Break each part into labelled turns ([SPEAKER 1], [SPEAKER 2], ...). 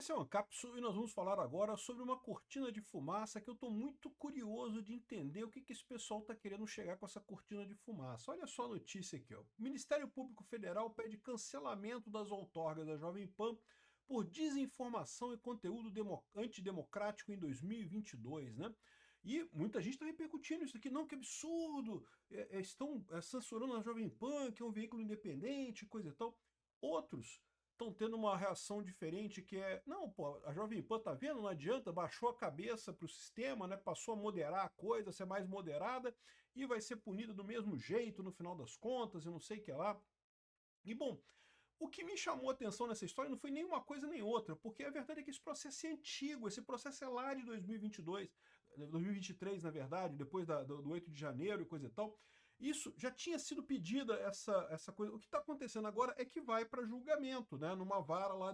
[SPEAKER 1] Esse é o Ancapsu e nós vamos falar agora sobre uma cortina de fumaça que eu estou muito curioso de entender o que esse pessoal está querendo chegar com essa cortina de fumaça. Olha só a notícia aqui, ó. O Ministério Público Federal pede cancelamento das outorgas da Jovem Pan por desinformação e conteúdo antidemocrático em 2022, né? E muita gente está repercutindo isso aqui, não, que absurdo, estão censurando a Jovem Pan, que é um veículo independente, coisa e tal. Outros estão tendo uma reação diferente, que é, não, pô, a Jovem Pan tá vendo, não adianta, baixou a cabeça pro sistema, né, passou a moderar a coisa, ser mais moderada, e vai ser punida do mesmo jeito no final das contas, e não sei o que lá. E bom, o que me chamou a atenção nessa história não foi nem uma coisa nem outra, porque a verdade é que esse processo é antigo, esse processo é lá de 2022, 2023 na verdade, depois do 8 de janeiro e coisa e tal. Isso já tinha sido pedida essa coisa. O que está acontecendo agora é que vai para julgamento, né, numa vara lá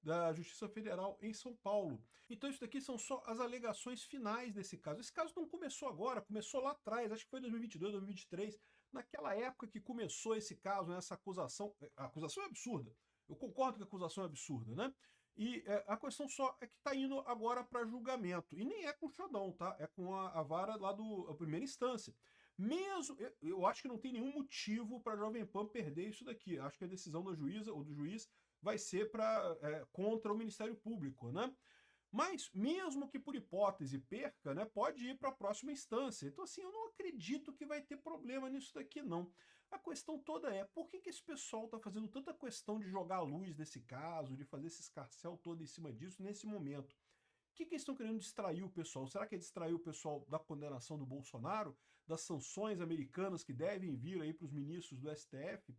[SPEAKER 1] da Justiça Federal em São Paulo. Então isso daqui são só as alegações finais desse caso. Esse caso não começou agora, começou lá atrás, acho que foi 2022, 2023, naquela época que começou esse caso, né, essa acusação. A acusação é absurda, eu concordo que a acusação é absurda, né? E a questão só é que está indo agora para julgamento. E nem é com o Xandão, tá? É com a vara lá da primeira instância. Mesmo, eu acho que não tem nenhum motivo para a Jovem Pan perder isso daqui. Acho que a decisão da juíza ou do juiz vai ser contra o Ministério Público, né? Mas, mesmo que por hipótese perca, né, pode ir para a próxima instância. Então, assim, eu não acredito que vai ter problema nisso daqui, não. A questão toda é, por que esse pessoal está fazendo tanta questão de jogar a luz nesse caso, de fazer esse escarcéu todo em cima disso nesse momento? O que eles estão querendo distrair o pessoal? Será que é distrair o pessoal da condenação do Bolsonaro, das sanções americanas que devem vir aí para os ministros do STF,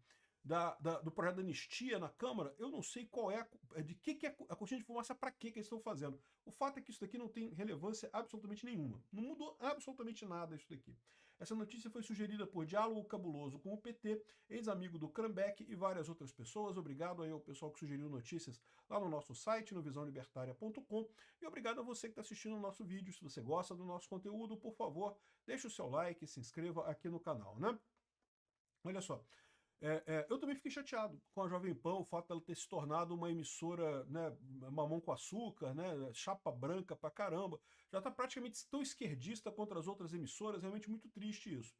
[SPEAKER 1] do projeto da anistia na Câmara? Eu não sei qual é, de que é a cortina de fumaça, para que eles estão fazendo. O fato é que isso daqui não tem relevância absolutamente nenhuma. Não mudou absolutamente nada isso daqui. Essa notícia foi sugerida por Diálogo Cabuloso com o PT, ex-amigo do Krambeck e várias outras pessoas. Obrigado aí ao pessoal que sugeriu notícias lá no nosso site, no visãolibertaria.com. E obrigado a você que está assistindo o nosso vídeo. Se você gosta do nosso conteúdo, por favor, deixe o seu like e se inscreva aqui no canal, né? Olha só, eu também fiquei chateado com a Jovem Pan, o fato dela ter se tornado uma emissora, né, mamão com açúcar, né, chapa branca pra caramba. Já está praticamente tão esquerdista contra as outras emissoras, realmente muito triste isso.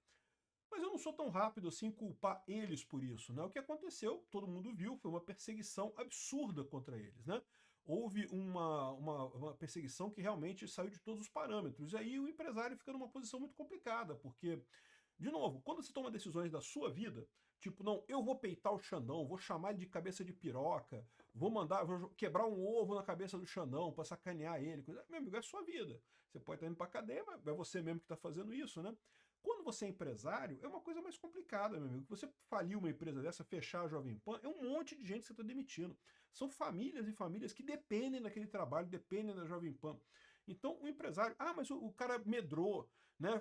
[SPEAKER 1] Mas eu não sou tão rápido assim em culpar eles por isso, né? O que aconteceu, todo mundo viu, foi uma perseguição absurda contra eles, né? Houve uma perseguição que realmente saiu de todos os parâmetros. E aí o empresário fica numa posição muito complicada, porque, de novo, quando você toma decisões da sua vida, tipo, não, eu vou peitar o Xandão, vou chamar ele de cabeça de piroca, vou quebrar um ovo na cabeça do Xandão para sacanear ele, coisa. Meu amigo, é a sua vida. Você pode estar indo para cadeia, mas é você mesmo que está fazendo isso, né? Quando você é empresário, é uma coisa mais complicada, meu amigo. Você falir uma empresa dessa, fechar a Jovem Pan, é um monte de gente que você está demitindo. São famílias e famílias que dependem daquele trabalho, dependem da Jovem Pan. Então, o empresário, mas o cara medrou, né?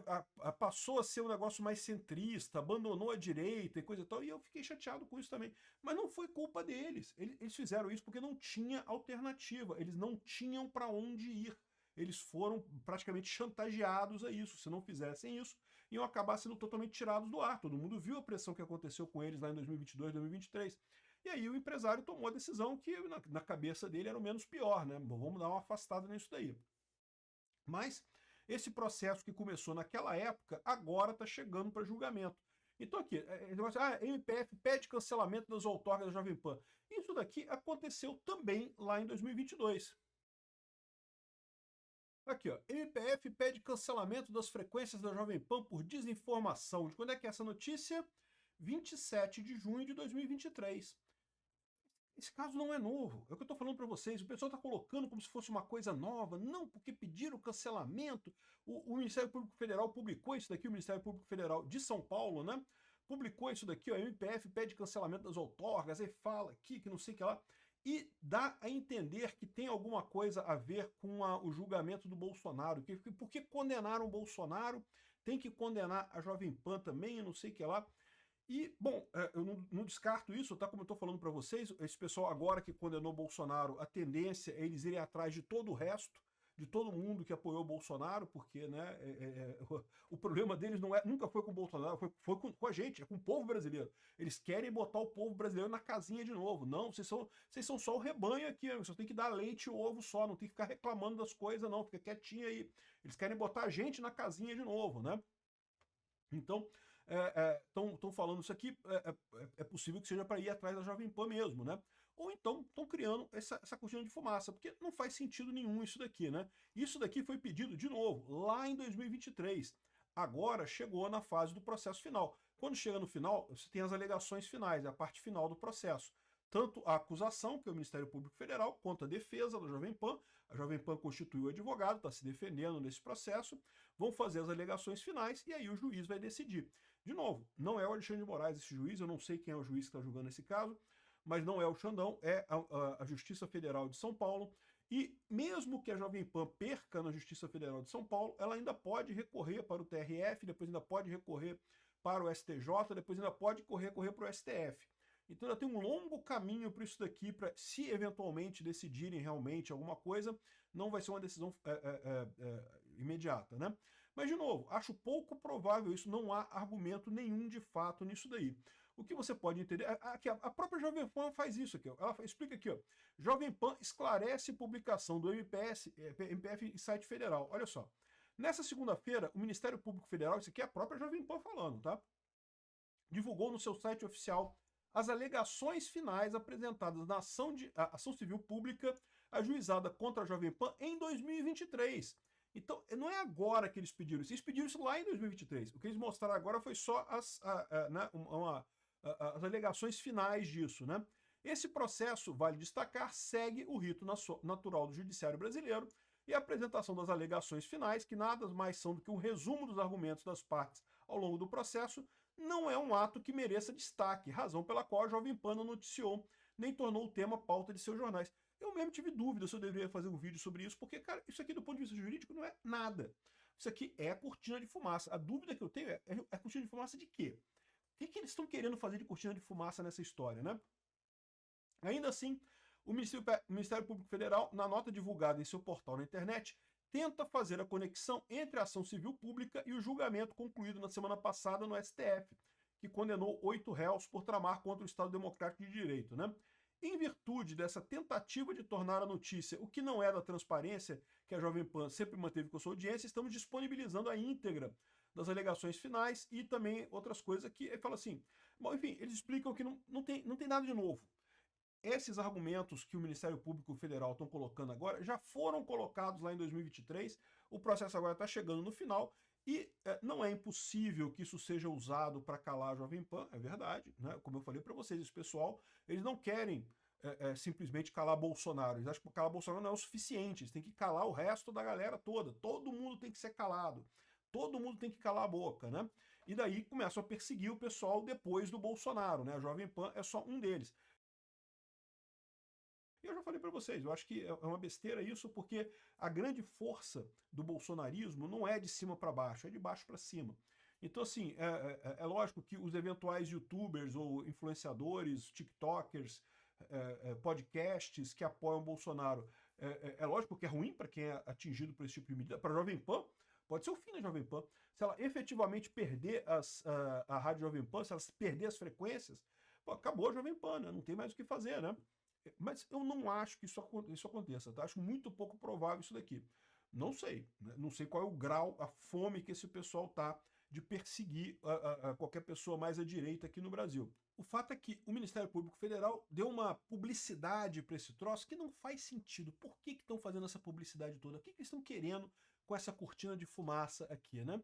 [SPEAKER 1] Passou a ser um negócio mais centrista, abandonou a direita e coisa e tal, e eu fiquei chateado com isso também. Mas não foi culpa deles. Eles fizeram isso porque não tinha alternativa, eles não tinham para onde ir. Eles foram praticamente chantageados a isso. Se não fizessem isso, iam acabar sendo totalmente tirados do ar. Todo mundo viu a pressão que aconteceu com eles lá em 2022, 2023. E aí o empresário tomou a decisão que na cabeça dele era o menos pior, né? Bom, vamos dar uma afastada nisso daí. Mas esse processo que começou naquela época, agora está chegando para julgamento. Então aqui, MPF pede cancelamento das outorgas da Jovem Pan. Isso daqui aconteceu também lá em 2022. Aqui, ó, MPF pede cancelamento das frequências da Jovem Pan por desinformação. De quando é que é essa notícia? 27 de junho de 2023. Esse caso não é novo, é o que eu estou falando para vocês. O pessoal está colocando como se fosse uma coisa nova. Não, porque pediram cancelamento. O Ministério Público Federal publicou isso daqui, o Ministério Público Federal de São Paulo, né? Publicou isso daqui, ó, MPF pede cancelamento das outorgas, aí fala aqui que não sei o que lá. E dá a entender que tem alguma coisa a ver com o julgamento do Bolsonaro. Porque condenaram o Bolsonaro, tem que condenar a Jovem Pan também, não sei o que lá. E, bom, eu não descarto isso, tá? Como eu estou falando para vocês, esse pessoal agora que condenou Bolsonaro, a tendência é eles irem atrás de todo o resto, de todo mundo que apoiou o Bolsonaro, porque né, o problema deles nunca foi com o Bolsonaro, foi com a gente, é com o povo brasileiro. Eles querem botar o povo brasileiro na casinha de novo. Não, vocês são só o rebanho aqui, vocês têm que dar leite e ovo só, não tem que ficar reclamando das coisas não, fica quietinho aí. Eles querem botar a gente na casinha de novo, né? Então, estão falando isso aqui, é possível que seja para ir atrás da Jovem Pan mesmo, né? Ou então estão criando essa cortina de fumaça, porque não faz sentido nenhum isso daqui, né? Isso daqui foi pedido, de novo, lá em 2023. Agora chegou na fase do processo final. Quando chega no final, você tem as alegações finais, é a parte final do processo. Tanto a acusação, que é o Ministério Público Federal, quanto a defesa da Jovem Pan. A Jovem Pan constituiu o advogado, está se defendendo nesse processo, vão fazer as alegações finais e aí o juiz vai decidir. De novo, não é o Alexandre de Moraes esse juiz, eu não sei quem é o juiz que está julgando esse caso, mas não é o Xandão, é a Justiça Federal de São Paulo. E mesmo que a Jovem Pan perca na Justiça Federal de São Paulo, ela ainda pode recorrer para o TRF, depois ainda pode recorrer para o STJ, depois ainda pode recorrer para o STF. Então ainda tem um longo caminho para isso daqui, para se eventualmente decidirem realmente alguma coisa, não vai ser uma decisão imediata, né? Mas, de novo, acho pouco provável isso, não há argumento nenhum de fato nisso daí. O que você pode entender, aqui, a própria Jovem Pan faz isso aqui, ó. Ela explica aqui, ó, Jovem Pan esclarece publicação do MPF em site federal. Olha só, nessa segunda-feira, o Ministério Público Federal, isso aqui é a própria Jovem Pan falando, tá? Divulgou no seu site oficial as alegações finais apresentadas na ação civil pública ajuizada contra a Jovem Pan em 2023. Então, não é agora que eles pediram isso. Eles pediram isso lá em 2023. O que eles mostraram agora foi só as alegações finais disso, né? Esse processo, vale destacar, segue o rito natural do judiciário brasileiro e a apresentação das alegações finais, que nada mais são do que um resumo dos argumentos das partes ao longo do processo, não é um ato que mereça destaque, razão pela qual a Jovem Pan não noticiou, nem tornou o tema pauta de seus jornais. Eu mesmo tive dúvida se eu deveria fazer um vídeo sobre isso, porque, cara, isso aqui do ponto de vista jurídico não é nada. Isso aqui é cortina de fumaça. A dúvida que eu tenho é cortina de fumaça de quê? O que eles estão querendo fazer de cortina de fumaça nessa história, né? Ainda assim, o Ministério Público Federal, na nota divulgada em seu portal na internet, tenta fazer a conexão entre a ação civil pública e o julgamento concluído na semana passada no STF, que condenou 8 réus por tramar contra o Estado Democrático de Direito, né? Em virtude dessa tentativa de tornar a notícia o que não é da transparência que a Jovem Pan sempre manteve com a sua audiência, estamos disponibilizando a íntegra das alegações finais e também outras coisas que ele fala assim. Bom, enfim, eles explicam que não tem nada de novo. Esses argumentos que o Ministério Público Federal estão colocando agora já foram colocados lá em 2023, o processo agora está chegando no final e não é impossível que isso seja usado para calar a Jovem Pan, é verdade, né? Como eu falei para vocês, esse pessoal, eles não querem simplesmente calar Bolsonaro, eles acham que calar Bolsonaro não é o suficiente, eles têm que calar o resto da galera toda, todo mundo tem que ser calado, todo mundo tem que calar a boca, né? E daí começam a perseguir o pessoal depois do Bolsonaro, né? A Jovem Pan é só um deles. E eu já falei para vocês, eu acho que é uma besteira isso, porque a grande força do bolsonarismo não é de cima para baixo, é de baixo para cima. Então, assim, é lógico que os eventuais youtubers ou influenciadores, tiktokers, podcasts que apoiam o Bolsonaro, é lógico que é ruim para quem é atingido por esse tipo de medida. Para a Jovem Pan, pode ser o fim da Jovem Pan. Se ela efetivamente perder a Rádio Jovem Pan, se ela perder as frequências, pô, acabou a Jovem Pan, né? Não tem mais o que fazer, né? Mas eu não acho que isso aconteça, tá? Acho muito pouco provável isso daqui. Não sei, né? Não sei qual é o grau, a fome que esse pessoal tá de perseguir qualquer pessoa mais à direita aqui no Brasil. O fato é que o Ministério Público Federal deu uma publicidade para esse troço que não faz sentido. Por que estão fazendo essa publicidade toda? O que eles estão querendo com essa cortina de fumaça aqui, né?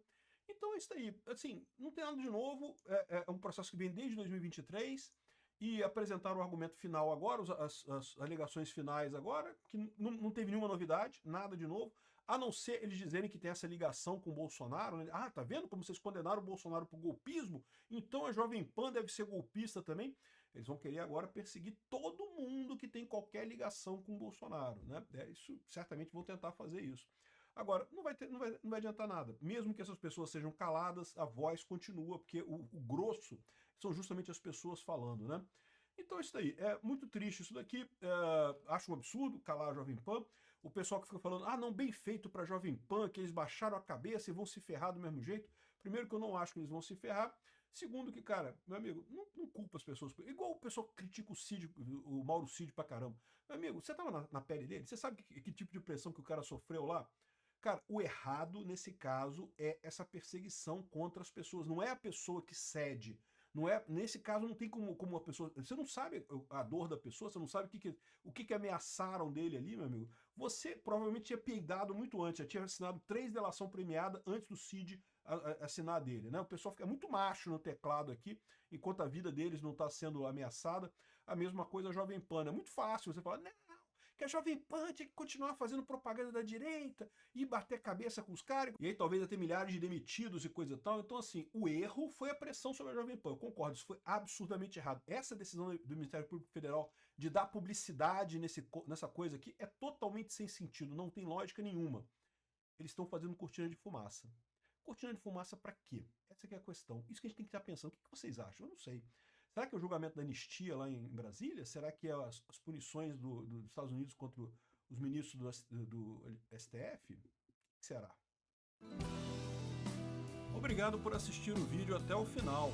[SPEAKER 1] Então é isso aí. Assim, não tem nada de novo, é um processo que vem desde 2023, e apresentaram o argumento final agora, as alegações finais agora, que não teve nenhuma novidade, nada de novo, a não ser eles dizerem que tem essa ligação com o Bolsonaro, né? Ah, tá vendo como vocês condenaram o Bolsonaro por golpismo? Então a Jovem Pan deve ser golpista também. Eles vão querer agora perseguir todo mundo que tem qualquer ligação com o Bolsonaro, né? Isso certamente vão tentar fazer isso. Agora, não vai adiantar nada. Mesmo que essas pessoas sejam caladas, a voz continua, porque o grosso são justamente as pessoas falando, né? Então é isso daí, é muito triste isso daqui, acho um absurdo calar a Jovem Pan, o pessoal que fica falando, ah não, bem feito pra Jovem Pan, que eles baixaram a cabeça e vão se ferrar do mesmo jeito. Primeiro que eu não acho que eles vão se ferrar, segundo que, cara, meu amigo, não culpa as pessoas, igual o pessoal que critica o Cid, o Mauro Cid pra caramba. Meu amigo, você tava na pele dele, você sabe que tipo de pressão que o cara sofreu lá? Cara, o errado nesse caso é essa perseguição contra as pessoas, não é a pessoa que cede, não é, nesse caso não tem como a pessoa, você não sabe a dor da pessoa, você não sabe o que ameaçaram dele ali, meu amigo. Você provavelmente tinha peidado muito antes, já tinha assinado 3 delação premiada antes do Cid assinar dele, né? O pessoal fica muito macho no teclado aqui, enquanto a vida deles não está sendo ameaçada. A mesma coisa a Jovem Pan, é muito fácil você falar, não, que a Jovem Pan tinha que continuar fazendo propaganda da direita e bater cabeça com os caras. E aí talvez até milhares de demitidos e coisa e tal. Então, assim, o erro foi a pressão sobre a Jovem Pan. Eu concordo, isso foi absurdamente errado. Essa decisão do Ministério Público Federal de dar publicidade nessa coisa aqui é totalmente sem sentido, não tem lógica nenhuma. Eles estão fazendo cortina de fumaça. Cortina de fumaça para quê? Essa que é a questão. Isso que a gente tem que estar pensando. O que vocês acham? Eu não sei. Será que é o julgamento da anistia lá em Brasília? Será que é as punições dos Estados Unidos contra os ministros do STF? O que será? Obrigado por assistir o vídeo até o final.